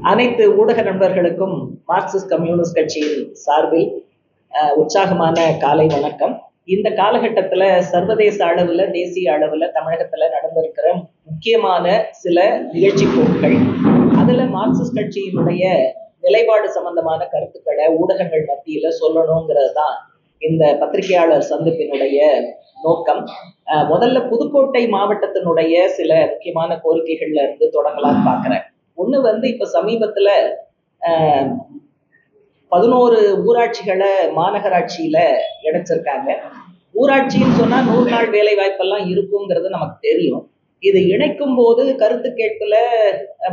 அனைத்து ஊடக நண்பர்களுக்கும் மார்க்சிஸ்ட் கம்யூனிஸ்ட் கட்சியின் சார்பில் உற்சாகமான காலை வணக்கம். இந்த காலகட்டத்துல சர்வதேச அளவுல, தேசிய அளவுல தமிழகத்துல நடந்திருக்கிற முக்கியமான சில நிகழ்ச்சி போக்குகள், அதுல மார்க்சிஸ்ட் கட்சியினுடைய நிலைப்பாடு சம்பந்தமான கருத்துக்களை ஊடகங்கள் மத்தியில சொல்லணுங்கிறது தான் இந்த பத்திரிகையாளர் சந்திப்பினுடைய நோக்கம். முதல்ல புதுக்கோட்டை மாவட்டத்தினுடைய சில முக்கியமான கோரிக்கைகள்ல இருந்து தொடங்கலாம்னு பாக்குறேன். ஒண்ணு இப்ப சமீபத்துல 11 ஊராட்சிகளை மாநகராட்சியில இணைச்சிருக்காங்க. ஊராட்சின்னு சொன்னா 100 நாள் வேலை வாய்ப்பெல்லாம் இருக்குங்கிறது நமக்கு தெரியும். இது இணைக்கும் போது கருத்து கேட்புல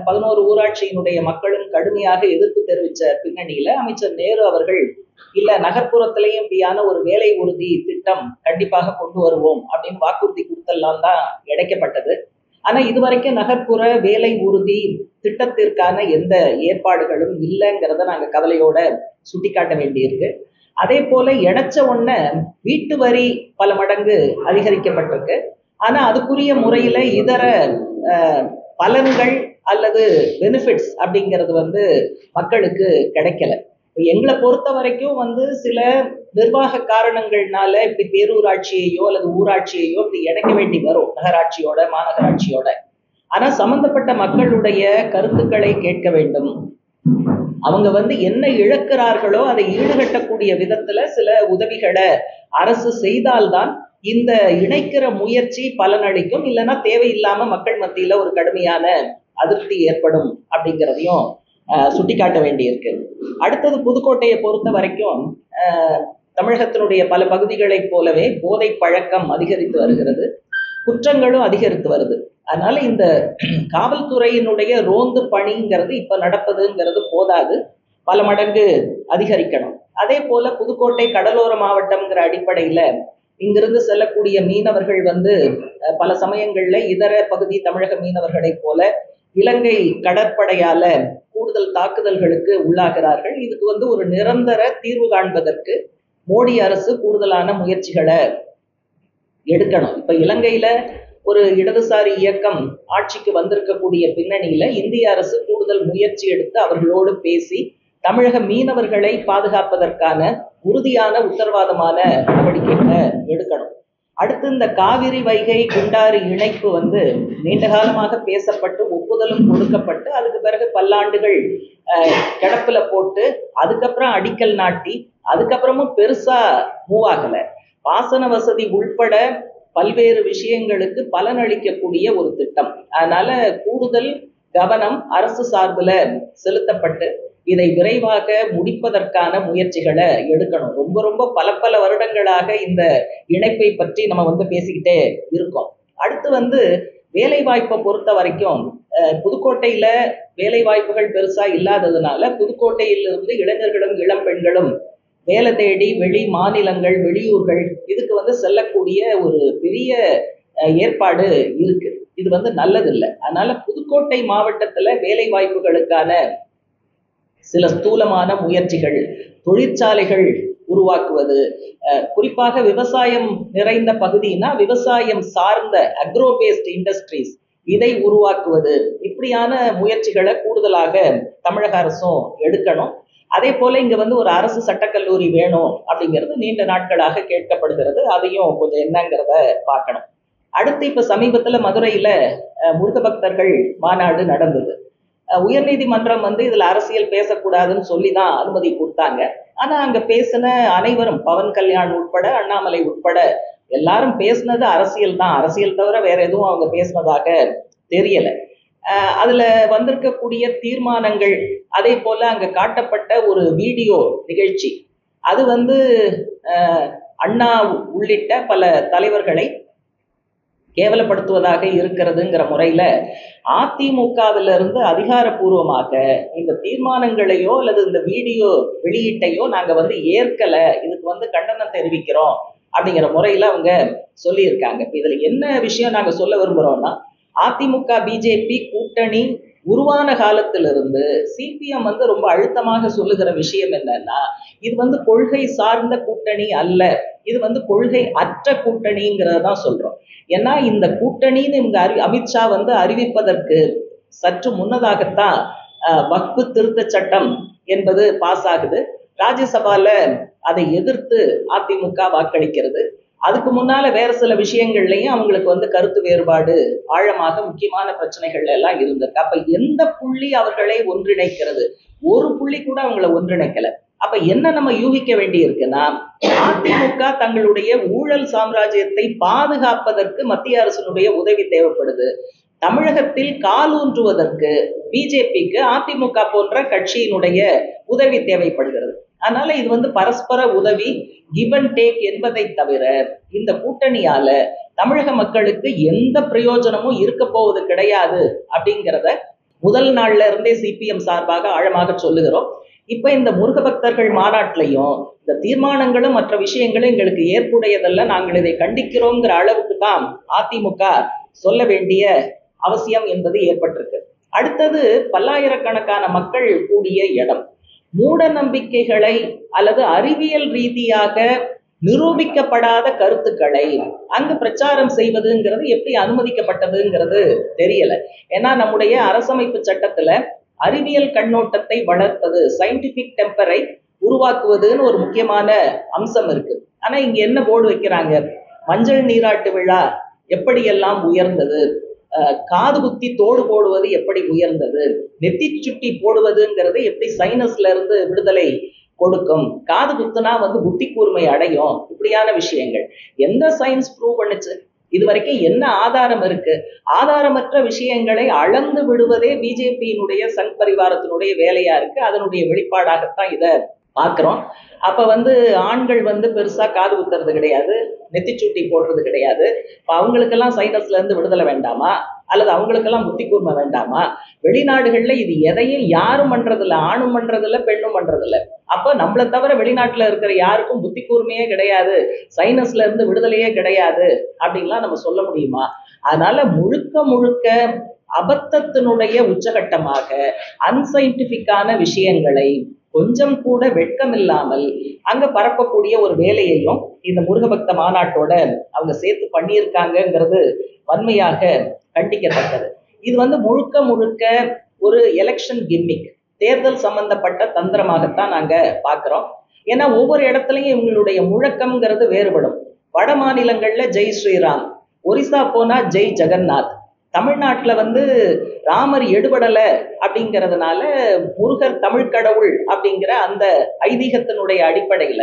11 ஊராட்சியினுடைய மக்களும் கடுமையாக எதிர்ப்பு தெரிவித்த பின்னணியில அமைச்சர் நேரு அவர்கள் இல்ல, நகர்ப்புறத்திலையும் இப்படியான ஒரு வேலை உறுதி திட்டம் கண்டிப்பாக கொண்டு வருவோம் அப்படின்னு வாக்குறுதி கொடுத்தெல்லாம் தான் இணைக்கப்பட்டது. ஆனா இதுவரைக்கும் நகர்ப்புற வேலை உறுதி திட்டத்திற்கான எந்த ஏற்பாடுகளும் இல்லைங்கிறத நாங்க கவலையோட சுட்டிக்காட்ட வேண்டியிருக்கு. அதே போல இணைச்ச உடனே வீட்டு வரி பல மடங்கு அதிகரிக்கப்பட்டிருக்கு. ஆனா அதுக்குரிய முறையில இதர பலன்கள் அல்லது பெனிஃபிட்ஸ் அப்படிங்கிறது மக்களுக்கு கிடைக்கல. எங்களை பொறுத்த வரைக்கும் சில நிர்வாக காரணங்கள்னால இப்படி பேரூராட்சியையோ அல்லது ஊராட்சியையோ இப்படி இணைக்க வேண்டி வரும் நகராட்சியோட மாநகராட்சியோட. ஆனா சம்பந்தப்பட்ட மக்களுடைய கருத்துக்களை கேட்க வேண்டும். அவங்க என்ன இழக்கிறார்களோ அதை ஈடுகட்டக்கூடிய விதத்துல சில உதவிகளை அரசு செய்தால்தான் இந்த இணைக்கிற முயற்சி பலனளிக்கும். இல்லைன்னா தேவையில்லாம மக்கள் மத்தியில ஒரு கடுமையான அதிருப்தி ஏற்படும் அப்படிங்கிறதையும் சுட்டிக்காட்ட வேண்டியிருக்கு. அடுத்தது புதுக்கோட்டையை பொறுத்த வரைக்கும் தமிழகத்தினுடைய பல பகுதிகளைப் போலவே போதை பழக்கம் அதிகரித்து வருகிறது, குற்றங்களும் அதிகரித்து வருது. அதனால இந்த காவல்துறையினுடைய ரோந்து பணிங்கிறது இப்ப நடப்பதுங்கிறது போதாது, பல மடங்கு அதிகரிக்கணும். அதே போல புதுக்கோட்டை கடலோர மாவட்டம்ங்கிற அடிப்படையில இங்கிருந்து செல்லக்கூடிய மீனவர்கள் பல சமயங்கள்ல இதர பகுதி தமிழக மீனவர்களைப் போல இலங்கை கடற்படையால கூடுதல் தாக்குதல்களுக்கு உள்ளாகிறார்கள். இதுக்கு ஒரு நிரந்தர தீர்வு காண்பதற்கு மோடி அரசு கூடுதலான முயற்சிகளை எடுக்கணும். இப்ப இலங்கையில ஒரு இடதுசாரி இயக்கம் ஆட்சிக்கு வந்திருக்கக்கூடிய பின்னணியில இந்திய அரசு கூடுதல் முயற்சி எடுத்து அவர்களோடு பேசி தமிழக மீனவர்களை பாதுகாப்பதற்கான உறுதியான உத்தரவாதமான நடவடிக்கைகளை எடுக்கணும். அடுத்து இந்த காவிரி வைகை குண்டாறு இணைப்பு நீண்ட காலமாக பேசப்பட்டு ஒப்புதலும் கொடுக்கப்பட்டு அதுக்கு பிறகு பல்லாண்டுகள் கிடப்புல போட்டு அதுக்கப்புறம் அடிக்கல் நாட்டி அதுக்கப்புறமும் பெருசா மூவ் ஆகல. பாசன வசதி உள்பட பல்வேறு விஷயங்களுக்கு பலனளிக்கக்கூடிய ஒரு திட்டம். அதனால கூடுதல் கவனம் அரசு சார்புல செலுத்தப்பட்டு இதை விரைவாக முடிப்பதற்கான முயற்சிகளை எடுக்கணும். ரொம்ப பல வருடங்களாக இந்த இணைப்பை பற்றி நம்ம பேசிக்கிட்டே இருக்கோம். அடுத்து வேலை வாய்ப்பை பொறுத்த வரைக்கும் புதுக்கோட்டையில வேலை வாய்ப்புகள் பெருசா இல்லாததுனால புதுக்கோட்டையிலிருந்து இளைஞர்களும் இளம் பெண்களும் வேலை தேடி வெளி மாநிலங்கள் வெளியூர்கள் இதுக்கு செல்லக்கூடிய ஒரு பெரிய ஏற்பாடு இருக்கு. இது நல்லதில்லை. அதனால புதுக்கோட்டை மாவட்டத்துல வேலை வாய்ப்புகளுக்கான சில ஸ்தூலமான முயற்சிகள், தொழிற்சாலைகள் உருவாக்குவது, குறிப்பாக விவசாயம் நிறைந்த பகுதினா விவசாயம் சார்ந்த அக்ரோபேஸ்ட் இண்டஸ்ட்ரீஸ் இதை உருவாக்குவது, இப்படியான முயற்சிகளை கூடுதலாக தமிழக அரசும் எடுக்கணும். அதே போல இங்க ஒரு அரசு சட்டக்கல்லூரி வேணும் அப்படிங்கிறது நீண்ட நாட்களாக கேட்கப்படுகிறது. அதையும் கொஞ்சம் என்னங்கிறத பார்க்கணும். அடுத்து இப்ப சமீபத்துல மதுரையில முருக பக்தர்கள் மாநாடு நடந்தது. உயர்நீதிமன்றம் இதுல அரசியல் பேசக்கூடாதுன்னு சொல்லிதான் அனுமதி கொடுத்தாங்க. ஆனா அங்க பேசின அனைவரும், பவன் கல்யாண் உட்பட அண்ணாமலை உட்பட எல்லாரும் பேசினது அரசியல் தான். அரசியல் தவிர வேற எதுவும் அவங்க பேசினதாக தெரியல. அதுல வந்திருக்கக்கூடிய தீர்மானங்கள், அதே போல அங்க காட்டப்பட்ட ஒரு வீடியோ நிகழ்ச்சி, அது அண்ணா உள்ளிட்ட பல தலைவர்களை கேவலப்படுத்துவதாக இருக்கிறதுங்கிற முறையில அதிமுகவிலிருந்து அதிகாரப்பூர்வமாக இந்த தீர்மானங்களையோ அல்லது இந்த வீடியோ வெளியீட்டையோ நாங்க ஏற்கல, இதுக்கு கண்டனம் தெரிவிக்கிறோம் அப்படிங்கிற முறையில அவங்க சொல்லியிருக்காங்க. இதுல என்ன விஷயம் நாங்க சொல்ல விரும்புறோம்னா, அதிமுக பிஜேபி கூட்டணி உருவான காலத்திலிருந்து சிபிஎம் ரொம்ப அழுத்தமாக சொல்லுகிற விஷயம் என்னன்னா, இது கொள்கை சார்ந்த கூட்டணி அல்ல, இது கொள்கை அற்ற கூட்டணிங்கிறதான் சொல்றோம். ஏன்னா இந்த கூட்டணின்னு இவங்க அமித்ஷா அறிவிப்பதற்கு சற்று முன்னதாகத்தான் வக்ஃபு திருத்த சட்டம் என்பது பாஸ் ஆகுது. ராஜ்யசபால அதை எதிர்த்து அதிமுக வாக்களிக்கிறது. அதுக்கு முன்னால வேற சில விஷயங்கள்லயும் அவங்களுக்கு கருத்து வேறுபாடு ஆழமாக முக்கியமான பிரச்சனைகள்ல எல்லாம் இருந்திருக்கு. அப்ப எந்த புள்ளி அவர்களை ஒன்றிணைக்கிறது? ஒரு புள்ளி கூட அவங்கள ஒன்றிணைக்கல. அப்ப என்ன நம்ம யூகிக்க வேண்டி இருக்குன்னா, அதிமுக தங்களுடைய ஊழல் சாம்ராஜ்யத்தை பாதுகாப்பதற்கு மத்திய அரசினுடைய உதவி தேவைப்படுது. தமிழகத்தில் காலூன்றுவதற்கு பிஜேபிக்கு அதிமுக போன்ற கட்சியினுடைய உதவி தேவைப்படுகிறது. அதனால இது பரஸ்பர உதவி, கிவ் அண்ட் டேக் என்பதை தவிர இந்த கூட்டணியால தமிழக மக்களுக்கு எந்த பிரயோஜனமும் இருக்க போவது கிடையாது அப்படிங்கிறத முதல் நாள்ல இருந்தே சிபிஎம் சார்பாக ஆழமாக சொல்லுகிறோம். இப்ப இந்த முருக பக்தர்கள் மாநாட்டிலையும் இந்த தீர்மானங்களும் மற்ற விஷயங்களும் எங்களுக்கு ஏற்புடையதல்ல, நாங்கள் இதை கண்டிக்கிறோங்கிற அளவுக்கு தான் அதிமுக சொல்ல வேண்டிய அவசியம் என்பது ஏற்பட்டிருக்கு. அடுத்தது பல்லாயிரக்கணக்கான மக்கள் கூடிய இடம். மூட நம்பிக்கைகளை அல்லது அறிவியல் ரீதியாக நிரூபிக்கப்படாத கருத்துக்களை அங்கு பிரச்சாரம் செய்வதுங்கிறது எப்படி அனுமதிக்கப்பட்டதுங்கிறது தெரியல. ஏன்னா நம்முடைய அரசமைப்பு சட்டத்துல அறிவியல் கண்ணோட்டத்தை வளர்ப்பது, சயின்டிபிக் டெம்பரை உருவாக்குவதுன்னு ஒரு முக்கியமான அம்சம் இருக்கு. ஆனா இங்க என்ன போர்டு வைக்கிறாங்க? மஞ்சள் நீராட்டு விழா எப்படியெல்லாம் உயர்ந்தது, காது குத்தி தோடு போடுவது எப்படி உயர்ந்தது, நெத்தி சுட்டி போடுவதுங்கிறது எப்படி சைனஸ்ல இருந்து விடுதலை கொடுக்கும், காது குத்துனா புத்தி கூர்மை அடையும், இப்படியான விஷயங்கள் எந்த சயின்ஸ் ப்ரூவ் பண்ணுச்சு? இது வரைக்கும் என்ன ஆதாரம் இருக்கு? ஆதாரமற்ற விஷயங்களை அளந்து விடுவதே பிஜேபியினுடைய சங் பரிவாரத்தினுடைய வேலையா இருக்கு. அதனுடைய வெளிப்பாடாகத்தான் இதை பார்க்கிறோம். அப்ப ஆண்கள் பெருசா காது குத்துறது கிடையாது, நெத்திச்சூட்டி போடுறது கிடையாது. இப்ப அவங்களுக்கெல்லாம் சைனஸ்ல இருந்து விடுதலை வேண்டாமா? அல்லது அவங்களுக்கெல்லாம் புத்தி கூர்மை வேண்டாமா? வெளிநாடுகள்ல இது எதையும் யாரும் பண்றதில்ல, ஆணும் பண்றதில்ல, பெண்ணும் பண்றதில்ல. அப்ப நம்மளை தவிர வெளிநாட்டுல இருக்கிற யாருக்கும் புத்தி கூர்மையே கிடையாது, சைனஸ்ல இருந்து விடுதலையே கிடையாது அப்படின்லாம் நம்ம சொல்ல முடியுமா? அதனால முழுக்க முழுக்க அபத்தத்தினுடைய உச்சகட்டமாக அன்சைன்டிபிக்கான விஷயங்களை கொஞ்சம் கூட வெட்கம் இல்லாமல் அங்க பரப்பக்கூடிய ஒரு வேலையையும் இந்த முருகபக்த மாநாட்டோட அவங்க சேர்த்து பண்ணியிருக்காங்கிறது வன்மையாக கண்டிக்கத்தக்கது. இது முழுக்க முழுக்க ஒரு எலெக்ஷன் கிம்மிக், தேர்தல் சம்பந்தப்பட்ட தந்திரமாகத்தான் நாங்க பார்க்கிறோம். ஏன்னா ஒவ்வொரு இடத்துலையும் இவங்களுடைய முழக்கம்ங்கிறது வேறுபடும். வட மாநிலங்கள்ல ஜெய் ஸ்ரீராம், ஒரிசா போனா ஜெய் ஜெகநாத், தமிழ்நாட்டுல ராமர் எடுபடல அப்படிங்கிறதுனால முருகர் தமிழ் கடவுள் அப்படிங்கிற அந்த ஐதீகத்தினுடைய அடிப்படையில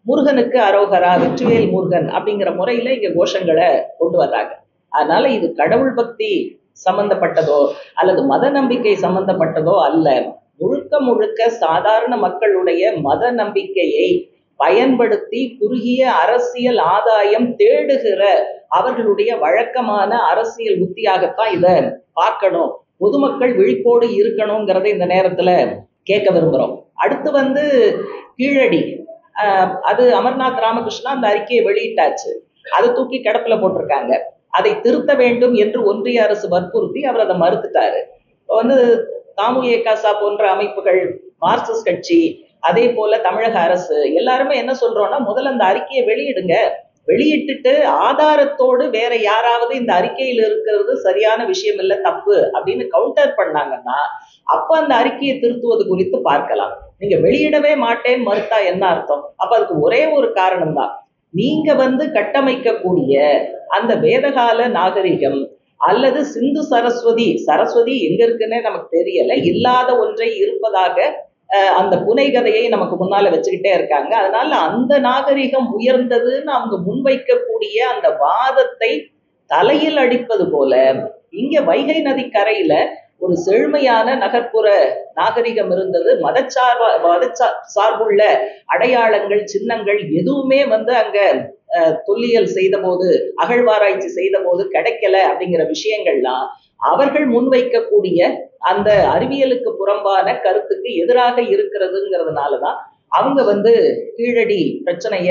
முருகனுக்கு அரோகரா, வெற்றிவேல் முருகன் அப்படிங்கிற முறையில இங்க கோஷங்களை கொண்டு வர்றாங்க. அதனால இது கடவுள் பக்தி சம்பந்தப்பட்டதோ அல்லது மத நம்பிக்கை சம்பந்தப்பட்டதோ அல்ல. முழுக்க முழுக்க சாதாரண மக்களுடைய மத நம்பிக்கையை பயன்படுத்தி குறுகிய அரசியல் ஆதாயம் தேடுகிற அவர்களுடைய வழக்கமான அரசியல் உத்தியாகத்தான் இதை பார்க்கணும். பொதுமக்கள் விழிப்போடு இருக்கணுங்கிறத இந்த நேரத்துல கேட்க விரும்புறோம். அடுத்து கீழடி, அது அமர்நாத் ராமகிருஷ்ணா அந்த அறிக்கையை வெளியிட்டாச்சு, அதை தூக்கி கிடப்புல போட்டிருக்காங்க. அதை திருத்த வேண்டும் என்று ஒன்றிய அரசு வற்புறுத்தி அவர் அதை மறுத்துட்டாரு. தாமுஏகாசா போன்ற அமைப்புகள், மார்க்சிஸ்ட் கட்சி, அதே போல தமிழக அரசு எல்லாருமே என்ன சொல்றோம்னா, முதல்ல அந்த அறிக்கையை வெளியிடுங்க, வெளியிட்டுட்டு ஆதாரத்தோடு வேற யாராவது இந்த அறிக்கையில் இருக்கிறது சரியான விஷயம் இல்லை, தப்பு அப்படின்னு கவுண்டர் பண்ணாங்கன்னா அப்ப அந்த அறிக்கையை திருத்துவது குறித்து பார்க்கலாம். நீங்க வெளியிடவே மாட்டேன்னு மறுத்தா என்ன அர்த்தம்? அப்ப அதுக்கு ஒரே ஒரு காரணம் தான், நீங்க கட்டமைக்கக்கூடிய அந்த வேதகால நாகரிகம் அல்லது சிந்து சரஸ்வதி எங்க இருக்குன்னே நமக்கு தெரியல, இல்லாத ஒன்றை இருப்பதாக அந்த புனைகதையை நமக்கு முன்னால வச்சுக்கிட்டே இருக்காங்க. அதனால அந்த நாகரிகம் உயர்ந்ததுன்னு அவங்க முன்வைக்கக்கூடிய அந்த வாதத்தை தலையில் அடிப்பது போல இங்க வைகை நதி கரையில ஒரு செழுமையான நகர்ப்புற நாகரிகம் இருந்தது. சார்புள்ள அடையாளங்கள், சின்னங்கள் எதுவுமே அங்க தொல்லியல் செய்த போது, அகழ்வாராய்ச்சி செய்த போது கிடைக்கல அப்படிங்கிற விஷயங்கள்லாம் அவர்கள் முன்வைக்கக்கூடிய அந்த அறிவியலுக்கு புறம்பான கருத்துக்கு எதிராக இருக்கிறதுங்கிறதுனாலதான் அவங்க கீழடி பிரச்சனைய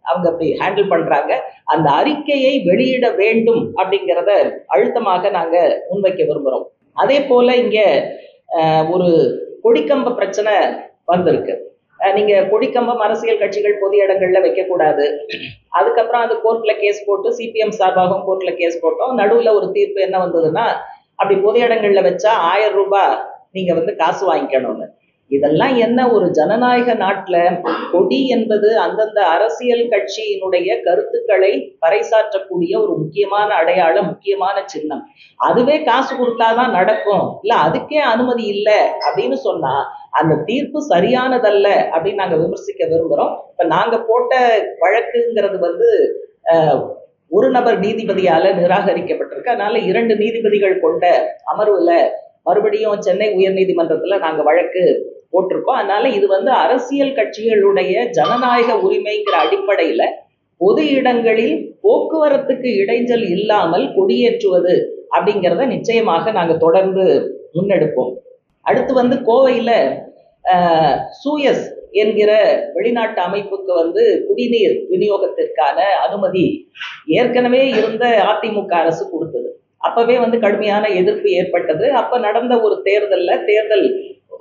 அவங்க அப்படி ஹேண்டில் பண்றாங்க. அந்த அறிக்கையை வெளியிட வேண்டும் அப்படிங்கிறத அழுத்தமாக நாங்க முன்வைக்க விரும்புறோம். அதே போல இங்க ஒரு கொடிக்கம்ப பிரச்சனை வந்திருக்கு. நீங்க கொடிக்கம்பம் அரசியல் கட்சிகள் பொது இடங்கள்ல வைக்கக்கூடாது. அதுக்கப்புறம் அது கோர்ட்ல கேஸ் போட்டு, சிபிஎம் சார்பாகவும் கோர்ட்ல கேஸ் போட்டோம். நடுவுல ஒரு தீர்ப்பு என்ன வந்ததுன்னா, அப்படி பொது இடங்கள்ல வச்சா 1000 ரூபாய் நீங்க வந்து காசு வாங்கிக்கணும்னு. இதெல்லாம் என்ன, ஒரு ஜனநாயக நாட்டுல கொடி என்பது அந்தந்த அரசியல் கட்சியினுடைய கருத்துக்களை பறைசாற்றக்கூடிய ஒரு முக்கியமான அடையாளம், முக்கியமான சின்னம். அதுவே காசு கொடுத்தாதான் நடக்கும், இல்ல அதுக்கே அனுமதி இல்லை அப்படின்னு சொன்னா அந்த தீர்ப்பு சரியானதல்ல அப்படின்னு நாங்க விமர்சிக்க விரும்புறோம். இப்ப நாங்க போட்ட வழக்குங்கிறது வந்து ஒரு நபர் நீதிபதியால நிராகரிக்கப்பட்டிருக்கு. அதனால 2 நீதிபதிகள் கொண்ட அமர்வுல மறுபடியும் சென்னை உயர்நீதிமன்றத்துல நாங்க வழக்கு போட்டிருக்கோம். அதனால இது வந்து அரசியல் கட்சிகளுடைய ஜனநாயக உரிமைங்கிற அடிப்படையில பொது இடங்களில் போக்குவரத்துக்கு இடைஞ்சல் இல்லாமல் கொடியேற்றுவது அப்படிங்கிறத நிச்சயமாக நாங்க தொடர்ந்து முன்னெடுப்போம். அடுத்து வந்து கோவையில சூயஸ் என்கிற வெளிநாட்டு அமைப்புக்கு வந்து குடிநீர் விநியோகத்திற்கான அனுமதி ஏற்கனவே இருந்த அதிமுக அரசு கொடுத்தது. அப்பவே வந்து கடுமையான எதிர்ப்பு ஏற்பட்டது. அப்ப நடந்த ஒரு தேர்தல்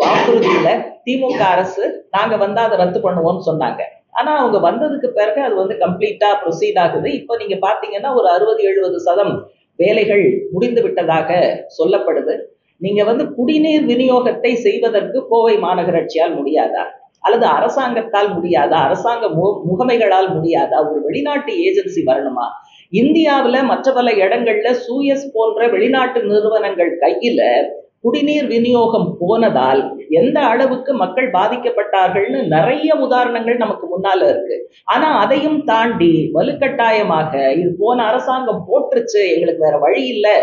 வாக்குறுதியில திமுக அரசு நாங்க வந்து அதை ரத்து பண்ணுவோம்னு சொன்னாங்க. ஆனா அவங்க வந்ததுக்கு பிறகு அது வந்து கம்ப்ளீட்டா ப்ரொசீட் ஆகுது. இப்ப நீங்க பாத்தீங்கன்னா ஒரு 60-70% வேலைகள் முடிந்து விட்டதாக சொல்லப்படுது. நீங்க வந்து குடிநீர் விநியோகத்தை செய்வதற்கு கோவை மாநகராட்சியால் முடியாதா, அல்லது அரசாங்கத்தால் முடியாதா, அரசாங்க முகமைகளால் முடியாதா? ஒரு வெளிநாட்டு ஏஜென்சி வரணுமா? இந்தியாவுல மற்ற பல இடங்கள்ல சூயஸ் போன்ற வெளிநாட்டு நிறுவனங்கள் கையில குடிநீர் விநியோகம் போனதால் எந்த அளவுக்கு மக்கள் பாதிக்கப்பட்டார்கள்னு நிறைய உதாரணங்கள் நமக்கு முன்னால இருக்கு. ஆனா அதையும் தாண்டி வலுக்கட்டாயமாக இது போன அரசாங்கம் போட்டுருச்சு, எங்களுக்கு வேற வழி இல்லை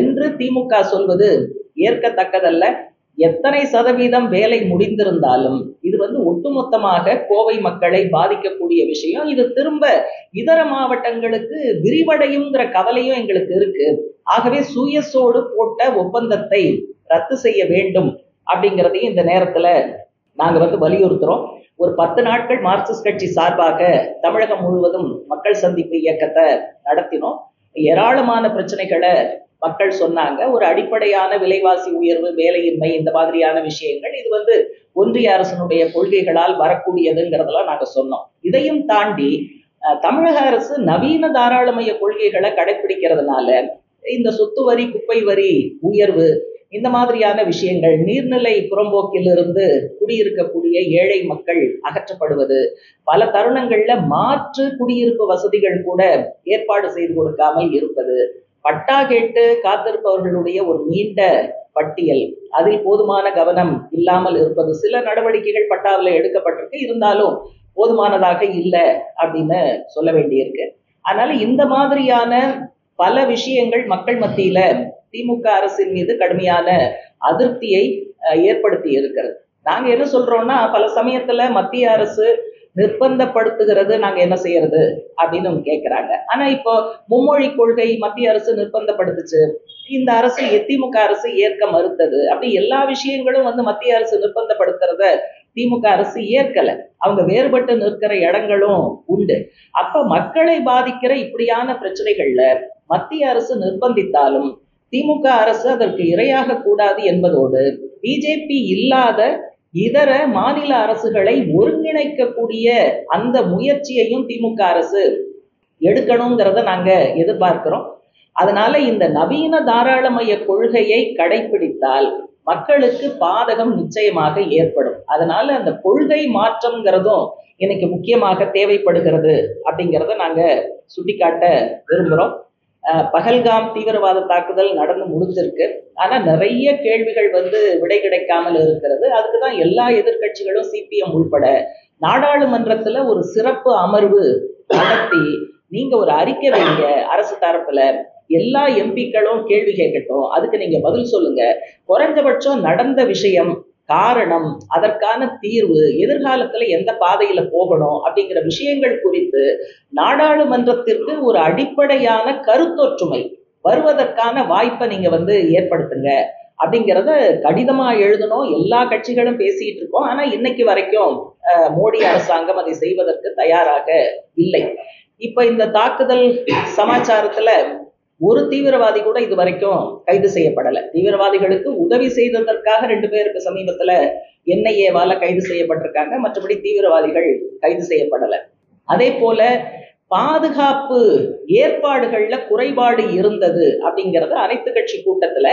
என்று திமுக சொல்வது ஏற்கத்தக்கதல்ல. எத்தனை சதவீதம் வேலை முடிந்திருந்தாலும் இது வந்து ஒட்டுமொத்தமாக கோவை மக்களை பாதிக்கக்கூடிய விஷயம். இது திரும்ப இதர மாவட்டங்களுக்கு விரிவடையுங்கிற கவலையும் எங்களுக்கு இருக்கு. ஆகவே சூயஸோடு போட்ட ஒப்பந்தத்தை ரத்து செய்ய வேண்டும் அப்படிங்கிறதையும் இந்த நேரத்துல நாங்க வந்து வலியுறுத்துறோம். ஒரு 10 நாட்கள் மார்க்சிஸ்ட் கட்சி சார்பாக தமிழகம் முழுவதும் மக்கள் சந்திப்பு இயக்கத்தை நடத்தினோம். ஏராளமான பிரச்சனைகளை மக்கள் சொன்னாங்க. ஒரு அடிப்படையான விலைவாசி உயர்வு, வேலையின்மை, இந்த மாதிரியான விஷயங்கள் இது வந்து ஒன்றிய அரசனுடைய கொள்கைகளால் வரக்கூடியதுங்கிறதெல்லாம் நாங்க சொன்னோம். இதையும் தாண்டி தமிழக அரசு நவீன தாராளமய கொள்கைகளை கடைபிடிக்கிறதுனால இந்த சொத்து வரி, குப்பை வரி உயர்வு, இந்த மாதிரியான விஷயங்கள், நீர்நிலை புறம்போக்கிலிருந்து குடியிருக்கக்கூடிய ஏழை மக்கள் அகற்றப்படுவது, பல தருணங்கள்ல மாற்று குடியிருப்பு வசதிகள் கூட ஏற்பாடு செய்து கொடுக்காமல் இருப்பது, பட்டா கேட்டு காத்திருப்பவர்களுடைய ஒரு நீண்ட பட்டியல், அதில் போதுமான கவனம் இல்லாமல் இருப்பது, சில நடவடிக்கைகள் பட்டாவில் எடுக்கப்பட்டிருக்கு, இருந்தாலும் போதுமானதாக இல்லை அப்படின்னு சொல்ல வேண்டியிருக்கு. அதனால இந்த மாதிரியான பல விஷயங்கள் மக்கள் மத்தியில திமுக அரசின் மீது கடுமையான அதிருப்தியை ஏற்படுத்தி இருக்கிறது. நாங்க என்ன சொல்றோம்னா, பல சமயத்துல மத்திய அரசு நிர்பந்தப்படுத்துகிறது, நாங்க என்ன செய்யறது அப்படின்னு கேட்கிறாங்க. ஆனா இப்போ மும்மொழி கொள்கை மத்திய அரசு நிர்பந்தப்படுத்துச்சு, இந்த அரசு திமுக அரசு ஏற்க மறுத்தது. அப்படி எல்லா விஷயங்களும் வந்து மத்திய அரசு நிர்பந்தப்படுத்துறத திமுக அரசு ஏற்கல. அவங்க வேறுபட்டு நிற்கிற இடங்களும் உண்டு. அப்ப மக்களை பாதிக்கிற இப்படியான பிரச்சனைகள்ல மத்திய அரசு நிர்பந்தித்தாலும் திமுக அரசு அதற்கு இரையாக கூடாது என்பதோடு பிஜேபி இல்லாத இதர மாநில அரசுகளை ஒருங்கிணைக்கக்கூடிய அந்த முயற்சியையும் திமுக அரசு எடுக்கணுங்கிறத நாங்க எதிர்பார்க்கிறோம். அதனால இந்த நவீன தாராளமய கொள்கையை கடைபிடித்தால் மக்களுக்கு பாதகம் நிச்சயமாக ஏற்படும். அதனால அந்த கொள்கை மாற்றம்ங்கிறதும் இன்னைக்கு முக்கியமாக தேவைப்படுகிறது அப்படிங்கிறத நாங்க சுட்டிக்காட்ட விரும்புகிறோம். பஹல்காம் தீவிரவாத தாக்குதல் நடந்து முடிஞ்சிருக்கு. ஆனா நிறைய கேள்விகள் வந்து விடை கிடைக்காமல் இருக்கிறது. அதுக்குதான் எல்லா எதிர்கட்சிகளும் சிபிஎம் உள்பட நாடாளுமன்றத்துல ஒரு சிறப்பு அமர்வு நடத்தி நீங்க ஒரு அறிக்கை வைங்க, அரசு தரப்புல எல்லா எம்பிக்களும் கேள்வி கேட்கட்டும், அதுக்கு நீங்க பதில் சொல்லுங்க. குறைஞ்சபட்சம் நடந்த விஷயம், காரணம், அதற்கான தீர்வு, எதிர்காலத்துல எந்த பாதையில போகணும் அப்படிங்கிற விஷயங்கள் குறித்து நாடாளுமன்றத்திற்கு ஒரு அடிப்படையான கருத்தொற்றுமை வருவதற்கான வாய்ப்பை நீங்க வந்து ஏற்படுத்துங்க அப்படிங்கிறத கடிதமா எழுதணும். எல்லா கட்சிகளும் பேசிட்டு இருக்கோம். ஆனா இன்னைக்கு வரைக்கும் மோடி அரசாங்கம் அதை செய்வதற்கு தயாராக இல்லை. இப்ப இந்த தாக்குதல் சமாச்சாரத்துல ஒரு தீவிரவாதி கூட இது வரைக்கும் கைது செய்யப்படலை. தீவிரவாதிகளுக்கு உதவி செய்ததற்காக 2 பேருக்கு சமீபத்துல என்ஐஏவால கைது செய்யப்பட்டிருக்காங்க. மற்றபடி தீவிரவாதிகள் கைது செய்யப்படலை. அதே போல பாதுகாப்பு ஏற்பாடுகள்ல குறைபாடு இருந்தது அப்படிங்கிறத அனைத்து கட்சி கூட்டத்துல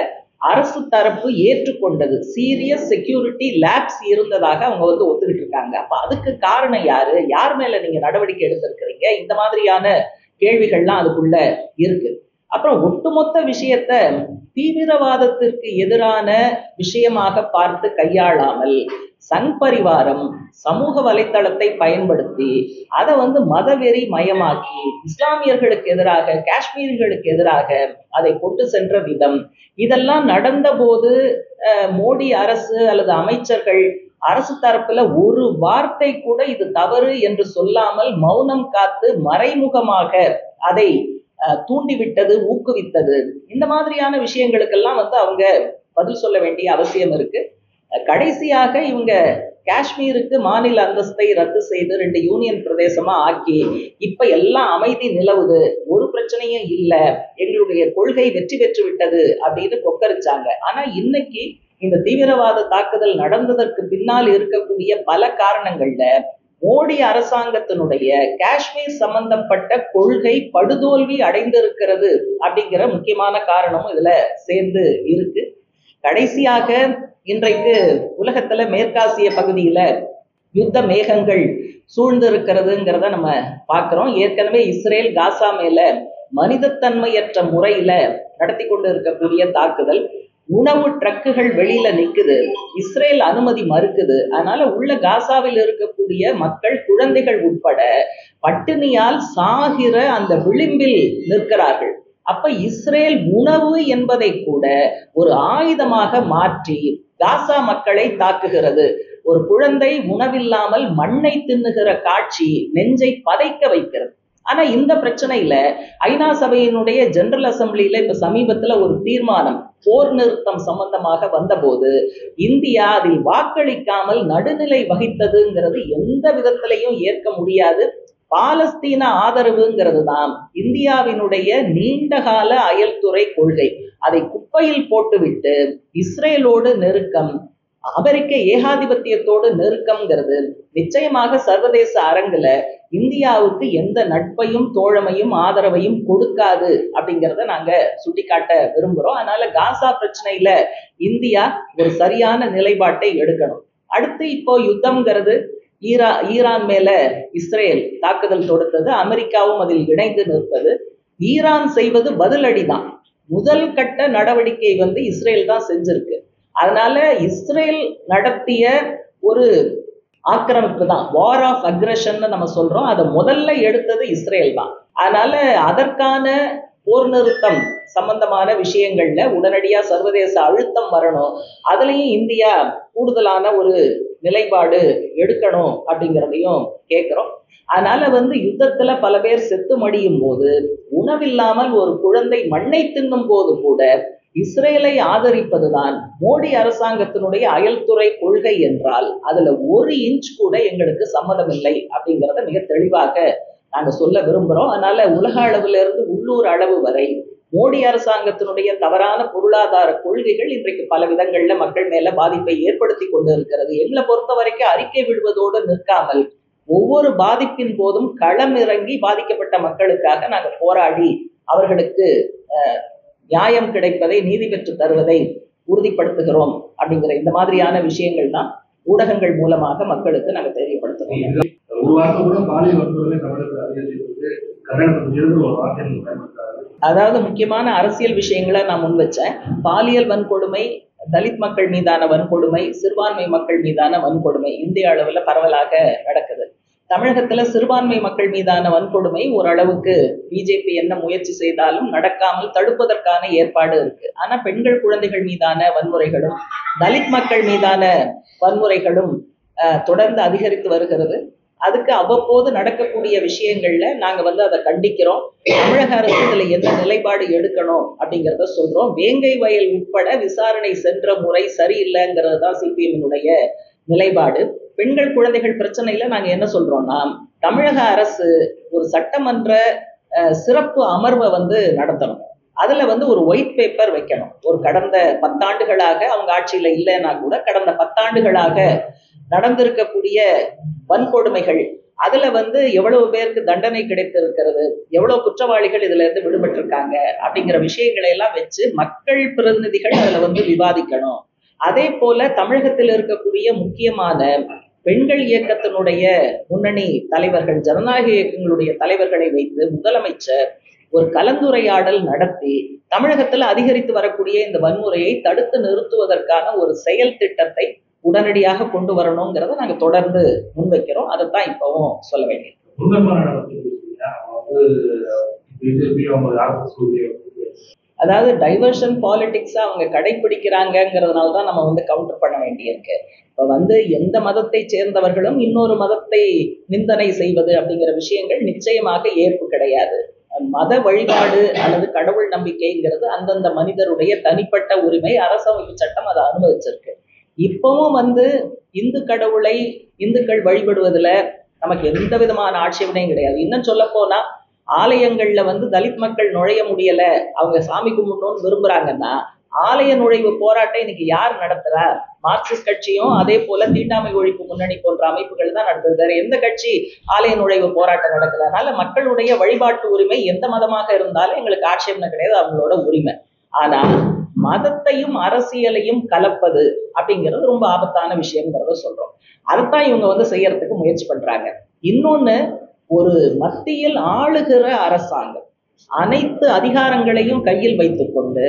அரசு தரப்பு ஏற்றுக்கொண்டது. சீரியஸ் செக்யூரிட்டி லேப்ஸ் இருந்ததாக அவங்க ஒத்துக்கிட்டு இருக்காங்க. அப்ப அதுக்கு காரணம் யாரு? யார் மேல நீங்க நடவடிக்கை எடுத்திருக்கிறீங்க? இந்த மாதிரியான கேள்விகள்லாம் அதுக்குள்ள இருக்கு. அப்புறம் ஒட்டுமொத்த விஷயத்த தீவிரவாதத்திற்கு எதிரான விஷயமாக பார்த்து கையாளாமல் சங் பரிவாரம் சமூக வலைத்தளத்தை பயன்படுத்தி அதை மதவெறி மயமாக்கி இஸ்லாமியர்களுக்கு எதிராக, காஷ்மீர்களுக்கு எதிராக அதை கொண்டு சென்ற விதம், இதெல்லாம் நடந்த போது மோடி அரசு அல்லது அமைச்சர்கள் அரசு தரப்புல ஒரு வார்த்தை கூட இது தவறு என்று சொல்லாமல் மௌனம் காத்து மறைமுகமாக அதை தூண்டிவிட்டது, ஊக்குவித்தது. இந்த மாதிரியான விஷயங்களுக்கெல்லாம் அவங்க பதில் சொல்ல வேண்டிய அவசியம் இருக்கு. கடைசியாக இவங்க காஷ்மீருக்கு மாநில அந்தஸ்தை ரத்து செய்து 2 யூனியன் பிரதேசமா ஆக்கி இப்ப எல்லாம் அமைதி நிலவுது, ஒரு பிரச்சனையும் இல்லை, எங்களுடைய கொள்கை வெற்றி பெற்று விட்டது அப்படின்னு கொக்கரிச்சாங்க. ஆனா இன்னைக்கு இந்த தீவிரவாத தாக்குதல் நடந்ததற்கு பின்னால் இருக்கக்கூடிய பல காரணங்கள்ல மோடி அரசாங்கத்தினுடைய காஷ்மீர் சம்பந்தப்பட்ட கொள்கை படுதோல்வி அடைந்திருக்கிறது அப்படிங்கிற முக்கியமான காரணமும் இதுல சேர்ந்து இருக்கு. கடைசியாக இன்றைக்கு உலகத்துல மேற்காசிய பகுதியில யுத்த மேகங்கள் சூழ்ந்து இருக்கிறதுங்கிறத நம்ம பார்க்கிறோம். ஏற்கனவே இஸ்ரேல் காசா மேல மனிதத்தன்மையற்ற முறையில நடத்தி கொண்டு இருக்கக்கூடிய தாக்குதல், உணவு ட்ரக்குகள் வெளியில நிக்குது, இஸ்ரேல் அனுமதி மறுக்குது. அதனால உள்ள காசாவில் இருக்கக்கூடிய மக்கள், குழந்தைகள் உட்பட பட்டினியால் சாகிற அந்த விளிம்பில் நிற்கிறார்கள். அப்ப இஸ்ரேல் உணவு என்பதை கூட ஒரு ஆயுதமாக மாற்றி காசா மக்களை தாக்குகிறது. ஒரு குழந்தை உணவில்லாமல் மண்ணை தின்னுகிற காட்சி நெஞ்சை பதைக்க வைக்கிறது. ஆனா இந்த பிரச்சனையில ஐநா சபையினுடைய ஜெனரல் அசம்பிளியில இப்ப சமீபத்துல ஒரு தீர்மானம் போர் நிறுத்தம் சம்பந்தமாக வந்தபோது இந்தியா அதில் வாக்களிக்காமல் நடுநிலை வகித்ததுங்கிறது எந்த விதத்திலையும் ஏற்க முடியாது. பாலஸ்தீன ஆதரவுங்கிறது தான் இந்தியாவினுடைய நீண்டகால அயல்துறை கொள்கை. அதை குப்பையில் போட்டுவிட்டு இஸ்ரேலோடு நெருக்கம், அமெரிக்க ஏகாதிபத்தியத்தோடு நெருக்கம்ங்கிறது நிச்சயமாக சர்வதேச அரங்குல இந்தியாவுக்கு எந்த நட்பையும் தோழமையும் ஆதரவையும் கொடுக்காது அப்படிங்கிறத நாங்க சுட்டிக்காட்ட விரும்புறோம். அதனால காசா பிரச்சனையில இந்தியா ஒரு சரியான நிலைப்பாட்டை எடுக்கணும். அடுத்து இப்போ யுத்தம்ங்கிறது ஈரான் மேல இஸ்ரேல் தாக்குதல் தொடுத்தது, அமெரிக்காவும் அதில் இணைந்து நிற்பது. ஈரான் செய்வது பதிலடிதான். முதல் கட்ட நடவடிக்கை இஸ்ரேல் தான் செஞ்சிருக்கு. அதனால இஸ்ரேல் நடத்திய ஒரு ஆக்கிரமிப்பு தான், வார் ஆஃப் அக்ரஷன் நம்ம சொல்றோம், அதை முதல்ல எடுத்தது இஸ்ரேல் தான். அதனால அதற்கான போர் நிறுத்தம் சம்பந்தமான விஷயங்கள்ல உடனடியா சர்வதேச அழுத்தம் வரணும். அதுலயும் இந்தியா கூடுதலான ஒரு நிலைப்பாடு எடுக்கணும் அப்படிங்கிறதையும் கேட்கிறோம். அதனால யுத்தத்துல பல பேர் செத்து மடியும் போது, உணவில்லாமல் ஒரு குழந்தை மண்ணை தின்னும் போது கூட இஸ்ரேலை ஆதரிப்பதுதான் மோடி அரசாங்கத்தினுடைய அயல்துறை கொள்கை என்றால் அதுல 1 இன்ச் கூட எங்களுக்கு சம்மதம் இல்லை அப்படிங்கிறத மிக தெளிவாக நாங்க சொல்ல விரும்புறோம். அதனால உலக அளவுல இருந்து உள்ளூர் அளவு வரை மோடி அரசாங்கத்தினுடைய தவறான பொருளாதார கொள்கைகள் இன்றைக்கு பல விதங்கள்ல மக்கள் மேல பாதிப்பை ஏற்படுத்தி கொண்டு இருக்கிறது. எங்களை பொறுத்த வரைக்கும் அறிக்கை விடுவதோடு நிற்காமல் ஒவ்வொரு பாதிப்பின் போதும் களம் இறங்கி பாதிக்கப்பட்ட மக்களுக்காக நாங்க போராடி அவர்களுக்கு நியாயம் கிடைப்பதை, நீதி பெற்று தருவதை உறுதிப்படுத்துகிறோம். அப்படிங்கிற இந்த மாதிரியான விஷயங்கள் தான் ஊடகங்கள் மூலமாக மக்களுக்கு நாங்க தெரியப்படுத்துறோம். அதாவது முக்கியமான அரசியல் விஷயங்களை நான் முன் வச்சேன். பாலியல் வன்கொடுமை, தலித் மக்கள் மீதான வன்கொடுமை, சிறுபான்மை மக்கள் மீதான வன்கொடுமை இந்திய அளவுல பரவலாக நடக்குது. தமிழகத்துல சிறுபான்மை மக்கள் மீதான வன்கொடுமை ஓரளவுக்கு பிஜேபி என்ன முயற்சி செய்தாலும் நடக்காமல் தடுப்பதற்கான ஏற்பாடு இருக்கு. ஆனா பெண்கள், குழந்தைகள் மீதான வன்முறைகளும் தலித் மக்கள் மீதான வன்முறைகளும் தொடர்ந்து அதிகரித்து வருகிறது. அதுக்கு அவ்வப்போது நடக்கக்கூடிய விஷயங்கள்ல நாங்க அதை கண்டிக்கிறோம். தமிழக அரசு இதுல என்ன நிலைப்பாடு எடுக்கணும் அப்படிங்கிறத சொல்றோம். வேங்கை வயல் உட்பட விசாரணை சென்ற முறை சரியில்லைங்கிறது தான் சிபிஎம்னுடைய நிலைப்பாடு. பெண்கள், குழந்தைகள் பிரச்சனையில நாங்க என்ன சொல்றோம்னா, தமிழக அரசு ஒரு சட்டமன்ற சிறப்பு அமர்வை நடத்தணும். அதுல ஒரு ஒயிட் பேப்பர் வைக்கணும். ஒரு கடந்த 10 ஆண்டுகளாக அவங்க ஆட்சியில இல்லைன்னா கூட கடந்த 10 ஆண்டுகளாக நடந்திருக்கக்கூடிய வன்கொடுமைகள், அதுல எவ்வளவு பேருக்கு தண்டனை கிடைத்திருக்கிறது, எவ்வளவு குற்றவாளிகள் இதுல இருந்து விடுபட்டிருக்காங்க அப்படிங்கிற விஷயங்களை எல்லாம் வச்சு மக்கள் பிரதிநிதிகள் அதுல விவாதிக்கணும். அதே போல தமிழகத்தில் இருக்கக்கூடிய முக்கியமான பெண்கள் இயக்கத்தினுடைய முன்னணி தலைவர்கள், ஜனநாயக இயக்கங்களுடைய தலைவர்களை வைத்து முதலமைச்சர் ஒரு கலந்துரையாடல் நடத்தி தமிழகத்துல அதிகரித்து வரக்கூடிய இந்த வன்முறையை தடுத்து நிறுத்துவதற்கான ஒரு செயல் திட்டத்தை உடனடியாக கொண்டு வரணுங்கிறத நாங்க தொடர்ந்து முன்வைக்கிறோம். அதைத்தான் இப்பவும் சொல்ல வேண்டியது. அதாவது டைவர்ஷன் பாலிடிக்ஸா அவங்க கடைபிடிக்கிறாங்கிறதுனாலதான் நம்ம கவுண்டர் பண்ண வேண்டியிருக்கு. இப்ப எந்த மதத்தை சேர்ந்தவர்களும் இன்னொரு மதத்தை நிந்தனை செய்வது அப்படிங்கிற விஷயங்கள் நிச்சயமாக ஏற்பு கிடையாது. மத வழிபாடு அல்லது கடவுள் நம்பிக்கைங்கிறது அந்தந்த மனிதருடைய தனிப்பட்ட உரிமை, அரசமைப்பு சட்டம் அதை அனுமதிச்சிருக்கு. இப்பவும் இந்து கடவுளை இந்துக்கள் வழிபடுவதுல நமக்கு எந்த விதமான ஆட்சேபனையும் கிடையாது. இன்னும் சொல்ல போனா ஆலயங்கள்ல தலித் மக்கள் நுழைய முடியல, அவங்க சாமி கும்பிடணும்னு விரும்புறாங்கன்னா ஆலய நுழைவு போராட்டம் இன்னைக்கு யார் நடத்துறா? மார்க்சிஸ்ட் கட்சியும் அதே போல தீண்டாமை ஒழிப்பு முன்னணி போன்ற அமைப்புகள் தான் நடத்துது. வேற எந்த கட்சி ஆலய நுழைவு போராட்டம் நடக்குது? அதனால மக்களுடைய வழிபாட்டு உரிமை எந்த மதமாக இருந்தாலும் எங்களுக்கு ஆட்சேபனை கிடையாது, அவங்களோட உரிமை. ஆனா மதத்தையும் அரசியலையும் கலப்பது அப்படிங்கிறது ரொம்ப ஆபத்தான விஷயம்ங்கிறத சொல்றோம். அதைத்தான் இவங்க செய்யறதுக்கு முயற்சி பண்றாங்க. இன்னொன்னு, ஒரு மத்தியில் ஆளுகிற அரசாங்கம் அனைத்து அதிகாரங்களையும் கையில் வைத்துக்கொண்டு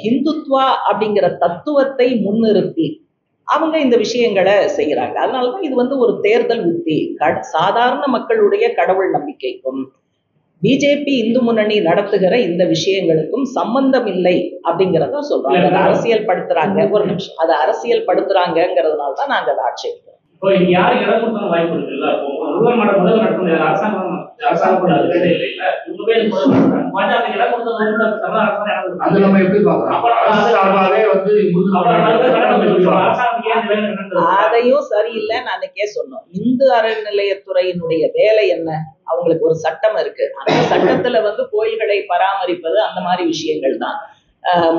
ஹிந்துத்வா அப்படிங்கிற தத்துவத்தை முன்னிறுத்தி அவங்க இந்த விஷயங்களை செய்யறாங்க. அதனாலதான் இது ஒரு தேர்தல் உத்தி. சாதாரண மக்களுடைய கடவுள் நம்பிக்கைக்கும் பிஜேபி இந்து முன்னணி நடத்துகிற இந்த விஷயங்களுக்கும் சம்பந்தம் இல்லை அப்படிங்கிறத சொல்றாங்க. அதை அரசியல் படுத்துறாங்க. ஒரு நிமிஷம், அதை அரசியல் படுத்துறாங்கிறதுனால தான் நாங்க அதை ஆட்சேபிக்கிறோம். வாய்ப்பு இருக்குல்ல, அதையும் சரியில்லை அன்னைக்கே சொன்னோம். இந்து அறநிலையத்துறையினுடைய வேலை என்ன? அவங்களுக்கு ஒரு சட்டம் இருக்கு. அந்த சட்டத்துல கோயில்களை பராமரிப்பது அந்த மாதிரி விஷயங்கள் தான்.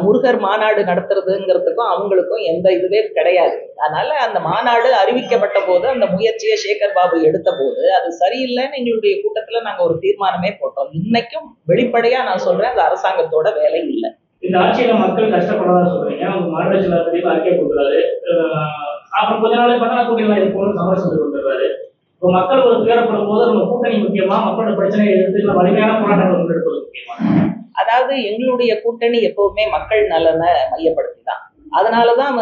முருகர் மாநாடு நடத்துறதுங்கிறதுக்கும் அவங்களுக்கும் எந்த இதுவே கிடையாது. அதனால அந்த மாநாடு அறிவிக்கப்பட்ட போது அந்த முயற்சியை சேகர் பாபு எடுத்த போது அது சரியில்லைன்னு எங்களுடைய கூட்டத்துல நாங்க ஒரு தீர்மானமே போட்டோம். இன்னைக்கும் வெளிப்படையா நான் சொல்றேன், அது அரசாங்கத்தோட வேலை இல்லை. இந்த ஆட்சியில மக்கள் கஷ்டப்படாத சொல்றீங்க. அவங்க மாநில செயலாளர் அறிக்கை கொடுக்குறாரு, அப்புறம் கொஞ்ச நாள் பார்த்தா கூட்டணி இருக்கும்னு சமரசம் கொடுத்துறாரு. இப்போ மக்கள் ஒரு துயரப்படும் போது நம்ம கூட்டணி முக்கியமா, மக்களோட பிரச்சனையை எடுத்து வலிமையான போராட்டங்கள் முன்னெடுப்பது முக்கியமா? அதாவது எங்களுடைய கூட்டணி எப்பவுமே மக்கள் நலனை மையப்படுத்தி தான். அதனாலதான்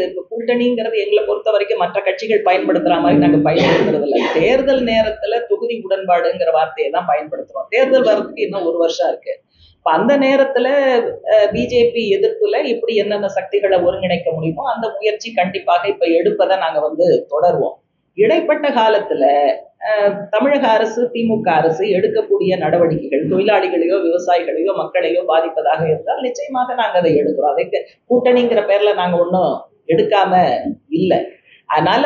இப்ப கூட்டணிங்கிறது எங்களை பொறுத்த வரைக்கும் மற்ற கட்சிகள் பயன்படுத்துற மாதிரி நாங்க பயன்படுத்துறது இல்லை. தேர்தல் நேரத்துல தொகுதி உடன்பாடுங்கிற வார்த்தையை தான் பயன்படுத்துறோம். தேர்தல் வர்றதுக்கு இன்னும் 1 வருஷம் இருக்கு. இப்ப அந்த நேரத்துல பிஜேபி எதிர்ப்புல இப்படி என்னென்ன சக்திகளை ஒருங்கிணைக்க முடியுமோ அந்த முயற்சி கண்டிப்பாக இப்ப எடுப்பதை நாங்க தொடர்வோம். இடைப்பட்ட காலத்துல தமிழக அரசு, திமுக அரசு எடுக்கக்கூடிய நடவடிக்கைகள் தொழிலாளிகளையோ விவசாயிகளையோ மக்களையோ பாதிப்பதாக இருந்தால் நிச்சயமாக நாங்க அதை எடுக்கிறோம். அதை கூட்டணிங்கிற பேர்ல நாங்க ஒன்றும் எடுக்காம இல்லை. அதனால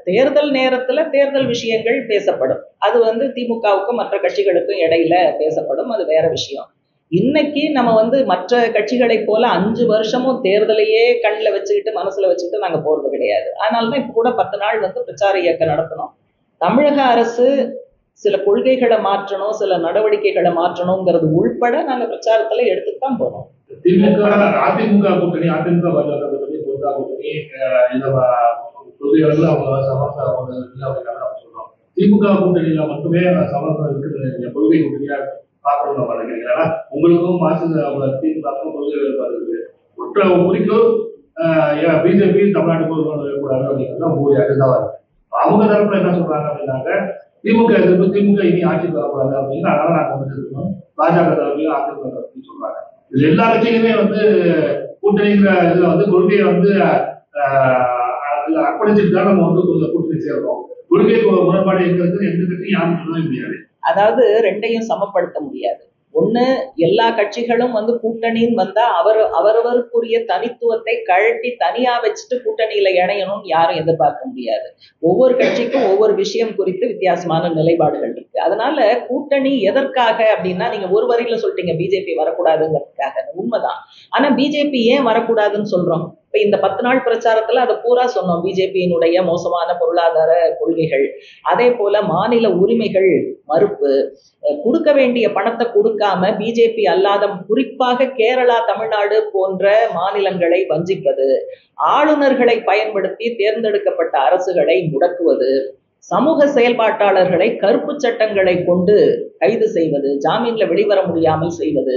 தேர்தல் நேரத்துல தேர்தல் விஷயங்கள் பேசப்படும். அது திமுகவுக்கும் மற்ற கட்சிகளுக்கும் இடையில பேசப்படும். அது வேற விஷயம். இன்னைக்கு நம்ம மற்ற கட்சிகளை போல 5 வருஷமும் தேர்தலையே கண்ணில் வச்சுக்கிட்டு மனசுல வச்சுக்கிட்டு நாங்க போறது கிடையாது. அதனாலதான் இப்ப கூட 10 நாள் பிரச்சார இயக்கம் நடத்தணும். தமிழக அரசு சில கொள்கைகளை மாற்றணும், சில நடவடிக்கைகளை மாற்றணுங்கிறது உள்பட நாங்க பிரச்சாரத்துல எடுத்துதான் போறோம். அதிமுக கூட்டணி, அதிமுக பாஜக கூட்டணி, சொல்றோம். திமுக கூட்டணியில மட்டுமே சமரசம் இருக்குது, கொள்கை கூட்டணியா பார்க்கணும் நினைக்கிறீங்களா? உங்களுக்கும் திமுகவுக்கும் கொள்கை வேறுபாடு இருக்கு. குறிக்கோள் பிஜேபி தமிழ்நாட்டுக்கு கூடாது அப்படிங்கிறது உங்களுடைய அஜெண்டாவா இருக்கு. அவங்க தரப்புல என்ன சொல்றாங்க அப்படின்னாக்க திமுக எதிர்ப்பு, திமுக இனி ஆட்சிக்கு வரக்கூடாது அப்படின்னு, அதனால நாங்க இருக்கணும். பாஜக தரப்புலையும் அதிமுக தரப்புலையும் சொல்றாங்க. இது எல்லா கட்சியிலுமே கூட்டணிங்கிற இதுல கொள்கையை அர்ப்பணிச்சுட்டு தான் நம்ம கூட்டணி சேர்றோம். கொள்கை முரண்பாடு இருக்கிறது எந்த கட்சியும் யாரும் சொல்லவே முடியாது. அதாவது ரெண்டையும் சமப்படுத்த முடியாது. ஒண்ணு, எல்லா கட்சிகளும் கூட்டணின்னு வந்தா அவரவருக்குரிய தனித்துவத்தை கழட்டி தனியா வச்சுட்டு கூட்டணியில இணையணும்னு யாரும் எதிர்பார்க்க முடியாது. ஒவ்வொரு கட்சிக்கும் ஒவ்வொரு விஷயம் குறித்து வித்தியாசமான நிலைப்பாடுகள் இருக்கு. அதனால கூட்டணி எதற்காக அப்படின்னா, நீங்க ஒரு வரியில சொல்லிட்டீங்க பிஜேபி வரக்கூடாதுங்கிறதுக்காக. உண்மைதான். ஆனா பிஜேபி ஏன் வரக்கூடாதுன்னு சொல்றோம்? இப்ப இந்த 10 நாள் பிரச்சாரத்துல அதை பூரா சொன்னோம். பிஜேபியினுடைய மோசமான பொருளாதார கொள்கைகள், அதே போல மாநில உரிமைகள் மறுப்பு, கொடுக்க வேண்டிய பணத்தை கொடுக்காம பிஜேபி அல்லாத குறிப்பாக கேரளா, தமிழ்நாடு போன்ற மாநிலங்களை வஞ்சிப்பது, ஆளுநர்களை பயன்படுத்தி தேர்ந்தெடுக்கப்பட்ட அரசுகளை முடக்குவது, சமூக செயல்பாட்டாளர்களை கருப்பு சட்டங்களை கொண்டு கைது செய்வது, ஜாமீன்ல வெளிவர முடியாமல் செய்வது,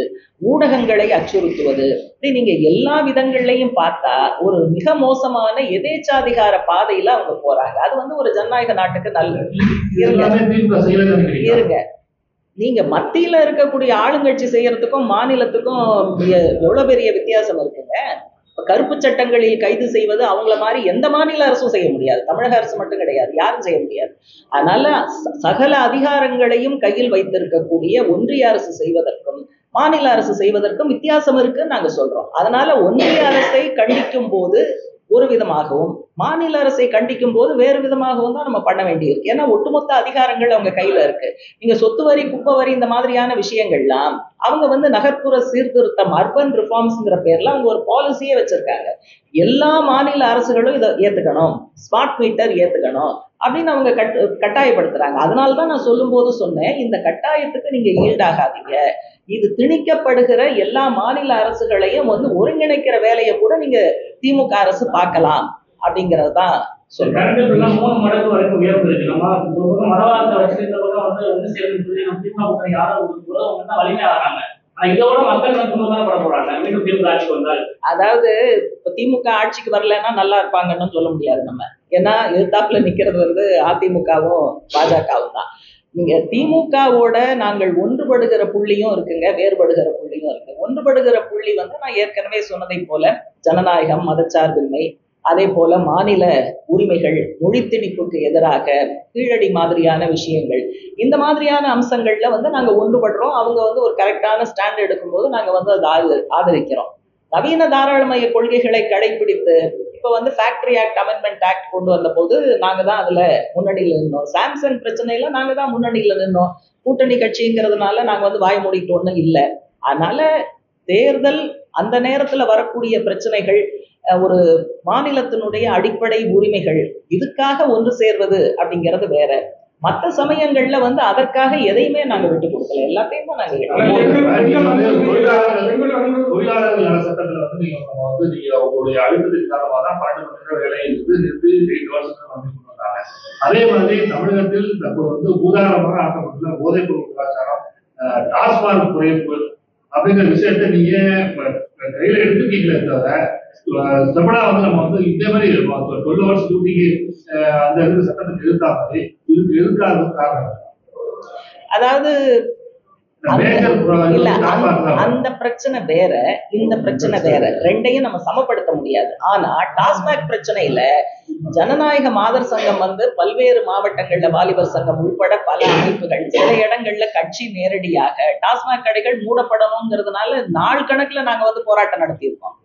ஊடகங்களை அச்சுறுத்துவது, இப்படி நீங்க எல்லா விதங்கள்லையும் பார்த்தா ஒரு மிக மோசமான எதேச்சாதிகார பாதையில அவங்க போறாங்க. அது ஒரு ஜனநாயக நாட்டுக்கு நல்லது. இருங்க, நீங்க மத்தியில இருக்கக்கூடிய ஆளுங்கட்சி செய்யறதுக்கும் மாநிலத்துக்கும் எவ்வளவு பெரிய வித்தியாசம் இருக்குங்க. கருப்பு சட்டங்களில் கைது செய்வது அவங்கள மாதிரி எந்த மாநில அரசும் செய்ய முடியாது, தமிழக அரசு மட்டும் கிடையாது, யாரும் செய்ய முடியாது. அதனால சகல அதிகாரங்களையும் கையில் வைத்திருக்கக்கூடிய ஒன்றிய அரசு செய்வதற்கும் மாநில அரசு செய்வதற்கும் வித்தியாசம் இருக்குன்னு நாங்க சொல்றோம். அதனால ஒன்றிய அரசை கண்டிக்கும் போது ஒரு விதமாகவும் மாநில அரசை கண்டிக்கும் போது வேறு விதமாகவும் தான் நம்ம பண்ண வேண்டியிருக்கு. ஏன்னா ஒட்டுமொத்த அதிகாரங்கள் அவங்க கையில இருக்கு. நீங்க சொத்து வரி, குப்பை வரி, இந்த மாதிரியான விஷயங்கள்லாம் அவங்க நகர்ப்புற சீர்திருத்தம், அர்பன் ரிஃபார்ம்ஸ்ங்கிற பேர்ல அவங்க ஒரு பாலிசியே வச்சிருக்காங்க. எல்லா மாநில அரசுகளும் இதை ஏத்துக்கணும், ஸ்மார்ட் மீட்டர் ஏத்துக்கணும் அப்படின்னு அவங்க கட்டாயப்படுத்துறாங்க. அதனாலதான் நான் சொல்லும் போது சொன்னேன், இந்த கட்டாயத்துக்கு நீங்க ஈடாகாதீங்க. இது திணிக்கப்படுகிற எல்லா மாநில அரசுகளையும் ஒருங்கிணைக்கிற வேலையை கூட நீங்க திமுக அரசு பார்க்கலாம் அப்படிங்கறதுதான் சொல்றேன். 3 மடங்கு வரைக்கும் உயர்வு இருக்கு. நம்ம மதவாதத்தை வச்சு இந்த பக்கம் ஒன்று சேர்ந்து திமுக யாரும் வலிமையா ஆறாங்க. இதோட மக்கள் பட போறாங்க மீண்டும் திமுக ஆட்சிக்கு வந்தால். அதாவது இப்ப திமுக ஆட்சிக்கு வரலன்னா நல்லா இருப்பாங்கன்னு சொல்ல முடியாது நம்ம. ஏன்னா எதிர்த்தாப்புல நிக்கிறது அதிமுகவும் பாஜகவும் தான். நீங்க திமுகவோட நாங்கள் ஒன்றுபடுகிற புள்ளியும் இருக்குங்க, வேறுபடுகிற புள்ளியும் இருக்கு. ஒன்றுபடுகிற புள்ளி நான் ஏற்கனவே சொன்னதை போல ஜனநாயகம், மதச்சார்பின்மை, அதே போல மாநில உரிமைகள், மொழி திணிப்புக்கு எதிராக கீழடி மாதிரியான விஷயங்கள், இந்த மாதிரியான அம்சங்கள்ல நாங்க ஒன்றுபடுறோம். அவங்க ஒரு கரெக்டான ஸ்டாண்ட் எடுக்கும்போது நாங்க அதை ஆதரிக்கிறோம். நவீன தாராளமய கொள்கைகளை கடைபிடித்து இப்ப ஃபேக்டரி ஆக்ட், அமெண்ட்மெண்ட் ஆக்ட் கொண்டு வந்த போது நாங்க தான் அதுல முன்னணியில நின்னோம். சாம்சங் பிரச்சனையில நாங்க தான் முன்னணியில நின்னோம். கூட்டணி கட்சிங்கிறதுனால நாங்க வாய் மூடிட்டு ஒண்ணும் இல்லை. அதனால தேர்தல் அந்த நேரத்துல வரக்கூடிய பிரச்சனைகள், ஒரு மாநிலத்தினுடைய அடிப்படை உரிமைகள், இதுக்காக ஒன்று சேர்வது அப்படிங்கிறது வேற. மற்ற சமயங்கள்ல அதற்காக எதையுமே நாங்க விட்டு கொடுக்கல, எல்லாத்தையும் தான் நாங்க தொழிலாளர்கள் நல சட்டத்துல நீங்க உங்களுடைய அழுத்தத்தின் காரணமாக தான் 12 மணி நேரம் வேலை நிறுத்தி 2 வருஷத்துக்கு கொண்டு வந்தாங்க. அதே மாதிரி தமிழகத்தில் தற்போது உதாரணமாக ஆக்கப்பட்டுள்ள போதைப் பொருள் கலாச்சாரம், டாஸ்மாக் குறைப்பு அப்படிங்கிற விஷயத்த நீங்க கையில எடுத்துக்கீங்களே தவிர ஸ்டெபனா நம்ம இதே மாதிரி 12 வருஷம் டியூட்டிக்கு அந்த சட்டத்துக்கு எதிர்த்தாங்க. இதுக்கு எதிர்க்காத காரணம் அதாவது அந்த பிரச்சனை வேற, இந்த பிரச்சனை வேற, ரெண்டையும் நம்ம சமப்படுத்த முடியாது. ஆனா டாஸ்மாக் பிரச்சனையில ஜனநாயக மாதர் சங்கம் பல்வேறு மாவட்டங்கள்ல, வாலிபர் சங்கம் உட்பட பல அமைப்புகள், சில இடங்கள்ல கட்சி நேரடியாக டாஸ்மாக் கடைகள் மூடப்படணுங்கிறதுனால நாள் கணக்குல நாங்க போராட்டம் நடத்தியிருக்கோம்.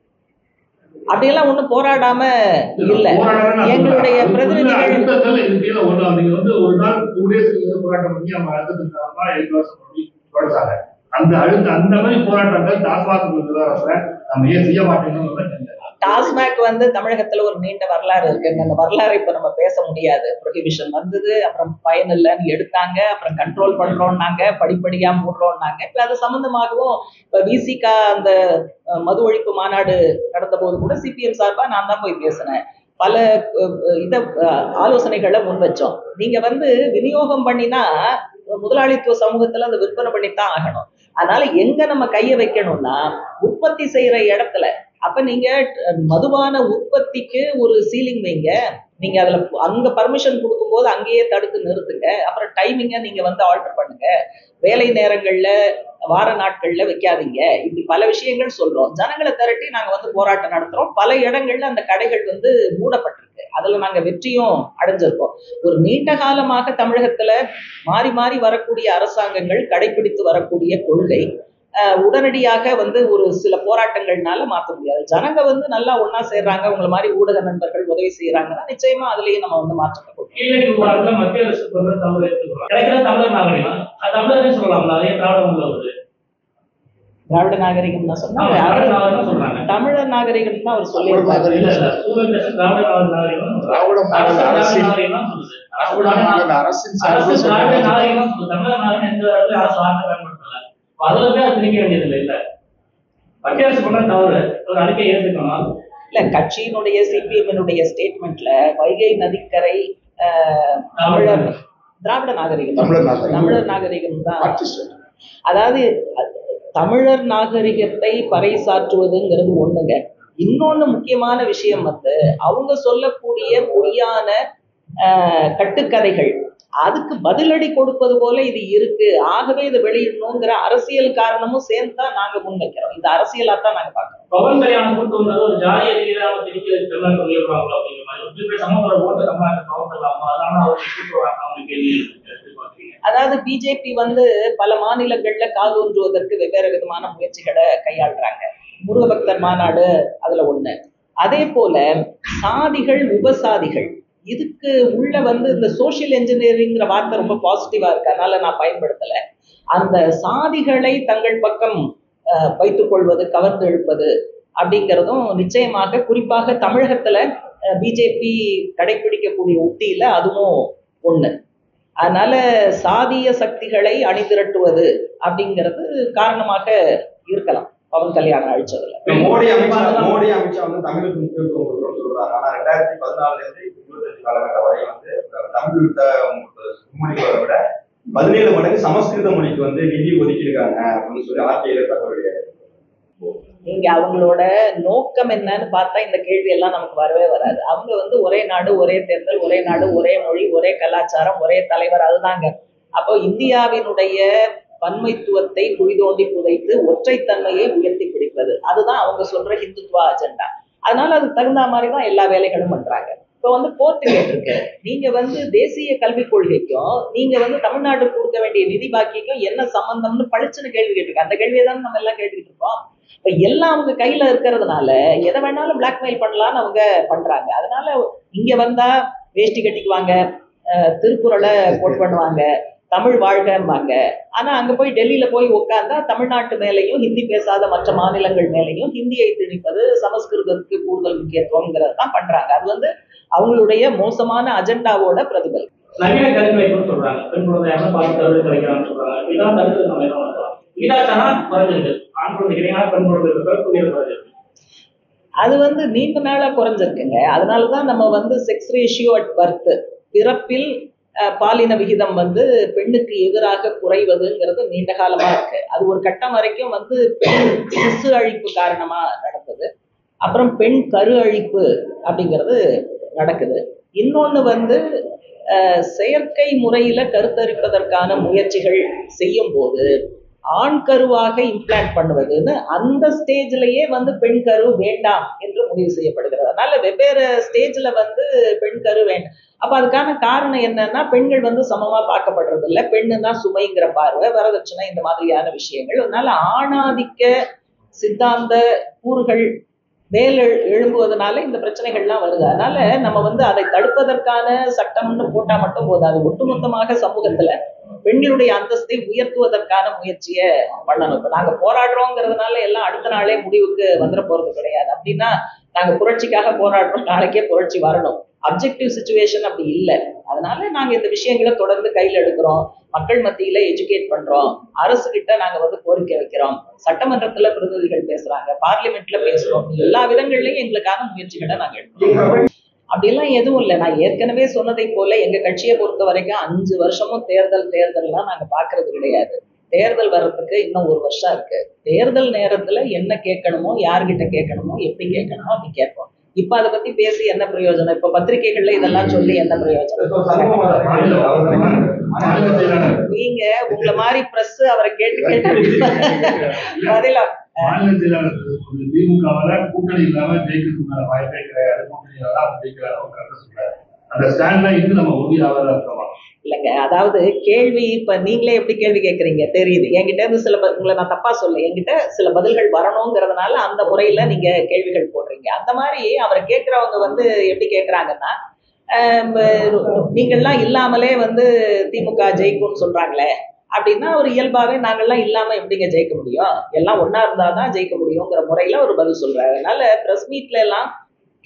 அப்படியெல்லாம் ஒண்ணும் போராடாம இல்ல. எங்களுடைய பிரதிநிதிகள் ஒரு நாள் 2 days போராட்டம் பண்ணி அவங்க அந்த மாதிரி போராட்டங்கள் டாஸ்மாக் நம்ம ஏன் செய்ய மாட்டேங்கிறோம். டாஸ்மாக் தமிழகத்துல ஒரு நீண்ட வரலாறு இருக்குங்க. அந்த வரலாறு இப்ப நம்ம பேச முடியாது. ப்ரொஹிபிஷன் வந்தது, அப்புறம் பயன் இல்லைன்னு எடுத்தாங்க, அப்புறம் கண்ட்ரோல் பண்றோம்னாங்க, படிப்படியா மூடுறோம்னாங்க. இப்ப அது சம்பந்தமாகவும் இப்ப விசிகா அந்த மது ஒழிப்பு மாநாடு நடந்த போது கூட சிபிஎம் சார்பா நான் தான் போய் பேசினேன். பல ஆலோசனைகளை முன் வச்சோம். நீங்க விநியோகம் பண்ணினா முதலாளித்துவ சமூகத்துல அந்த விற்பனை பண்ணித்தான் ஆகணும். அதனால எங்க நம்ம கைய வைக்கணும்னா உற்பத்தி செய்யற இடத்துல. அப்ப நீங்க மதுபான உற்பத்திக்கு ஒரு சீலிங் வைங்க. நீங்க அதுல அங்க பர்மிஷன் கொடுக்கும்போது அங்கேயே தடுத்து நிறுத்துங்க. அப்புறம் டைமிங்க நீங்க ஆல்டர் பண்ணுங்க. வேலை நேரங்கள்ல, வார நாட்கள்ல வைக்காதீங்க. இப்படி பல விஷயங்கள் சொல்றோம். ஜனங்களை திரட்டி நாங்க போராட்டம் நடத்துறோம். பல இடங்கள்ல அந்த கடைகள் மூடப்பட்டிருக்கு. அதுல நாங்க வெற்றியும் அடைஞ்சிருக்கோம். ஒரு நீண்ட காலமாக தமிழகத்துல மாறி மாறி வரக்கூடிய அரசாங்கங்கள் கடைபிடித்து வரக்கூடிய கொள்கை உடனடியாக ஒரு சில போராட்டங்கள்னால மாற்ற முடியாது. ஜனங்க நல்லா ஒன்னா சேர்றாங்க, உங்களை மாதிரி ஊடக நண்பர்கள் உதவி செய்யறாங்கன்னா நிச்சயமா அதுலயும் நம்ம மாற்றத்தை கொடுக்கணும். மத்திய அரசு கிடைக்கிற தமிழர் நாகரிகம் தமிழர்னு சொல்லலாம். அதே திராவிடம் திராவிட நாகரிகம் தான் சொன்னா ஆமா, அவரு திராவிட நாகரிகம் சொல்றாங்க. தமிழர் நாகரிகம் தான் அவர் சொல்லியிருப்பாரு. இல்ல இல்ல சூழல் திராவிட நாகரிகம் திராவிட மாடல் அரசின் நாகரிகம் சொல்லுது. திராவிட மாடல் அரசின் அரசு சார்பு திராவிட சொல்றாங்க. நாகரிகம் சொல்லுது. தமிழர் நாகரிகம் எந்த இடத்துல அரசு வார்த்தை பயன்படுத்தல. அப்ப அதுல போய் அது திணிக்க வேண்டியது இல்லை. இல்ல மத்திய அரசு பண்ண தவறு ஒரு அறிக்கை ஏற்றுக்கணும். இல்ல கட்சியினுடைய சிபிஎம்னுடைய ஸ்டேட்மெண்ட்ல வைகை நதிக்கரை தமிழர் திராவிட நாகரிகம் தமிழர் நாகரிகம் தான். ஆர்டிஸ்ட் அதாவது தமிழர் நாகரிகத்தை பறைசாற்றுவதுங்கிறது ஒண்ணுங்க. இன்னொன்னு முக்கியமான விஷயம் வந்து அவங்க சொல்லக்கூடிய பொய்யான கட்டுக்கதைகள் அதுக்கு பதிலடி கொடுப்பது போல இது இருக்கு, ஆகவே இதை வெளியிடணுங்கிற அரசியல் காரணமும் சேர்ந்து தான் நாங்க முன்வைக்கிறோம். இந்த அரசியலா தான் நாங்க பார்க்கிறோம். பவன் கல்யாணம் கூட்டு வந்தது ஒரு ஜாலிய ரீதியாக திணிக்க தமிழ்நாட்டு உயர்வாங்களோ அப்படிங்கிற மாதிரி ஒரு பேர் சமூக ஓட்ட தமிழ்நாட்டு பவன் கல்லாமா அதனால அவங்க கூட்டு வராங்க அவங்க கேள்வி. அதாவது பிஜேபி வந்து பல மாநிலங்கள்ல காலூன்றுவதற்கு வெவ்வேறு விதமான முயற்சிகளை கையாளுறாங்க. முருகபக்தர் மாநாடு அதுல ஒண்ணு. அதே போல சாதிகள் உபசாதிகள் இதுக்கு உள்ள வந்து இந்த சோசியல் என்ஜினியரிங்கிற வார்த்தை ரொம்ப பாசிட்டிவா இருக்கு, அதனால நான் பயன்படுத்தல. அந்த சாதிகளை தங்கள் பக்கம் வைத்துக் கொள்வது, கவர்ந்து இழுப்பது அப்படிங்கிறதும் நிச்சயமாக குறிப்பாக தமிழகத்துல பிஜேபி கடைபிடிக்கக்கூடிய உத்தியில அதுவும் ஒண்ணு. அதனால சாதிய சக்திகளை அணிதிரட்டுவது அப்படிங்கிறது காரணமாக இருக்கலாம் பவன் கல்யாணம் அழிச்சதுல. மோடி அமித்ஷா வந்து தமிழுக்கு முக்கியத்துவம் கொடுக்கணும்னு சொல்றாங்க. ஆனா 2014 இருந்து 2025 காலகட்டம் வரை வந்து தமிழ் மொழிகளை விட 17 மடங்கு சமஸ்கிருத மொழிக்கு வந்து நிதி ஒதுக்கியிருக்காங்க அப்படின்னு சொல்லி ஆட்சியில தகவல். இங்க அவங்களோட நோக்கம் என்னன்னு பார்த்தா இந்த கேள்வி எல்லாம் நமக்கு வரவே வராது. அவங்க வந்து ஒரே நாடு ஒரே தேர்தல், ஒரே நாடு ஒரே மொழி, ஒரே கலாச்சாரம், ஒரே தலைவர், அதுதாங்க. அப்போ இந்தியாவினுடைய பன்மைத்துவத்தை குழி தோண்டி புதைத்து ஒற்றைத்தன்மையை உயர்த்தி பிடிப்பது, அதுதான் அவங்க சொல்ற ஹிந்துத்துவா அஜெண்டா. அதனால அதுக்கு தகுந்த மாதிரிதான் எல்லா வேலைகளும் பண்றாங்க. இப்போ வந்து கோர்ட்டு கேட்டிருக்கு, நீங்க வந்து தேசிய கல்விக் கொள்கைக்கும் நீங்க வந்து தமிழ்நாட்டுக்கு கொடுக்க வேண்டிய நிதி பாக்கிக்கும் என்ன சம்பந்தம்னு பளிச்சுன்னு கேள்வி கேட்டிருக்கு. அந்த கேள்வியை தான் நம்ம எல்லாம் கேட்டுக்கிட்டு இருக்கோம். இப்ப எல்லாம் அவங்க கையில இருக்கிறதுனால எதை வேணாலும் பிளாக்மெயில் பண்ணலான்னு அவங்க பண்றாங்க. அதனால இங்க வந்தா வேஷ்டி கட்டிக்குவாங்க, திருக்குறளை கோட் பண்ணுவாங்க, தமிழ் வாழ்கம்பாங்க. ஆனா அங்க போய் டெல்லியில போய் உட்கார்ந்தா தமிழ்நாட்டு மேலையும் ஹிந்தி பேசாத மற்ற மாநிலங்கள் மேலையும் ஹிந்தியை திணிப்பது, சமஸ்கிருதத்துக்கு கூடுதல் முக்கியத்துவங்கிறது தான் பண்றாங்க. அது வந்து அவங்களுடைய மோசமான அஜெண்டாவோட பிரதிபல். நவீன கல்வின்னு சொல்றாங்க, பெண் குழந்தையாக பார்த்து கல்வி கிடைக்கிறான்னு சொல்றாங்க. இதெல்லாம் தடுக்கிறது நம்ம என்ன பண்ணலாம்? விகிதாச்சாரம் குறைஞ்சிருக்கு, ஆண் குழந்தைகள் பெண் குழந்தைகள் குறைஞ்சிருக்கு. அது வந்து நீண்ட நாளா குறைஞ்சிருக்குங்க. அதனாலதான் நம்ம வந்து செக்ஸ் ரேஷியோ அட் பர்த், பிறப்பில் பாலின விகிதம் வந்து பெண்ணுக்கு எதிராக குறைவதுங்கிறது நீண்ட காலமா இருக்கு. அது ஒரு கட்டம் வரைக்கும் வந்து பெண் சிசு அழிப்பு காரணமா நடக்குது, அப்புறம் பெண் கரு அழிப்பு அப்படிங்கிறது நடக்குது. இன்னொன்னு வந்து செயற்கை முறையில கருத்தரிப்பதற்கான முயற்சிகள் செய்யும் போது ஆண் கருவாக இம்ப்ளான்ட் பண்ணுவதுன்னு அந்த ஸ்டேஜ்லயே வந்து பெண் கரு வேண்டாம் என்று முடிவு செய்யப்படுகிறது. அதனால வெவ்வேறு ஸ்டேஜ்ல வந்து பெண் கரு வேண்டாம். அப்ப அதுக்கான காரணம் என்னன்னா, பெண்கள் வந்து சமமா பார்க்கப்படுறது இல்லை, பெண்ணுன்னா சுமைங்கிற பார்வை, வரதட்சணை, இந்த மாதிரியான விஷயங்கள். அதனால ஆணாதிக்க சித்தாந்த கூறுகள் மேல் எழும்புவதனால இந்த பிரச்சனைகள்லாம் வருது. அதனால நம்ம வந்து அதை தடுப்பதற்கான சட்டம்னு போட்டா மட்டும் போதாது, ஒட்டுமொத்தமாக சமூகத்துல பெண்களுடைய அந்தஸ்தை உயர்த்துவதற்கான முயற்சியை பண்ணணும். இப்ப நாங்க போராடுறோங்கிறதுனால எல்லாம் அடுத்த நாளே முடிவுக்கு வந்துட போறது கிடையாது. அப்படின்னா நாங்க புரட்சிக்காக போராடுறோம், நாளைக்கே புரட்சி வரணும். அப்ஜெக்டிவ் சிச்சுவேஷன் அப்படி இல்லை. அதனால நாங்க இந்த விஷயங்களை தொடர்ந்து கையில் எடுக்கிறோம், மக்கள் மத்தியில எஜுகேட் பண்றோம், அரசு கிட்ட நாங்க வந்து கோரிக்கை வைக்கிறோம், சட்டமன்றத்துல பிரதிநிதிகள் பேசுறாங்க, பார்லிமெண்ட்ல பேசுறோம். எல்லா விதங்கள்லயும் எங்களுக்கான முயற்சிகளை நாங்க எடுக்கிறோம். அப்படியெல்லாம் எதுவும் இல்லை. நான் ஏற்கனவே சொன்னதை போல எங்க கட்சியை பொறுத்த வரைக்கும் 5 வருஷமும் தேர்தல்லாம் நாங்க பாக்குறது கிடையாது. தேர்தல் வர்றதுக்கு இன்னும் 1 வருஷம் இருக்கு. தேர்தல் நேரத்துல என்ன கேட்கணுமோ, யார்கிட்ட கேட்கணுமோ, எப்படி கேட்கணுமோ அப்படி கேட்போம். இப்ப அதை பத்தி பேசி என்ன பிரயோஜனம்? இப்ப பத்திரிகைகள்ல இதெல்லாம் சொல்லி என்ன பிரயோஜனம்? நீங்க உங்களை மாதிரி பிரஸ் அவரை கேட்டு பதிலா திமுகவால கூட்டணி இல்லாம ஜெயிக்கிறதுக்கான வாய்ப்பே கிடையாது, கூட்டணி ஜெயிக்கிறாரு ஒரு கருத்தை சொல்றாரு. அந்த ஸ்டாண்ட்ல இது நம்ம உறுதியாக இருக்கோமா? இல்லைங்க, அதாவது கேள்வி இப்ப நீங்களே எப்படி கேள்வி கேட்கறீங்க தெரியுது. என்கிட்ட இருந்து சில உங்களை நான் தப்பா சொல்ல, என்கிட்ட சில பதில்கள் வரணுங்கிறதுனால அந்த முறையில நீங்க கேள்விகள் போடுறீங்க. அந்த மாதிரி அவரை கேட்கிறவங்க வந்து எப்படி கேட்கறாங்கன்னா, நீங்கள்லாம் இல்லாமலே வந்து திமுக ஜெயிக்கும்னு சொல்றாங்களே, அப்படின்னா ஒரு இயல்பாவே நாங்கள்லாம் இல்லாம எப்படிங்க ஜெயிக்க முடியும், எல்லாம் ஒண்ணா இருந்தாதான் ஜெயிக்க முடியுங்கிற முறையில ஒரு பதில் சொல்றாரு. அதனால பிரஸ் மீட்ல எல்லாம்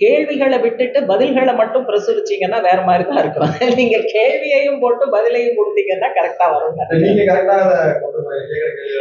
கேள்விகளை விட்டுட்டு பதில்களை மட்டும் பிரசுரிச்சீங்கன்னா வேற மாதிரி தான் இருக்கும். நீங்க கேள்வியையும் போட்டு பதிலையும் கொடுத்தீங்கன்னா கரெக்டா வரும். நீங்க கரெக்டா அதை கொண்டு போய் கேட்கிற கேள்வி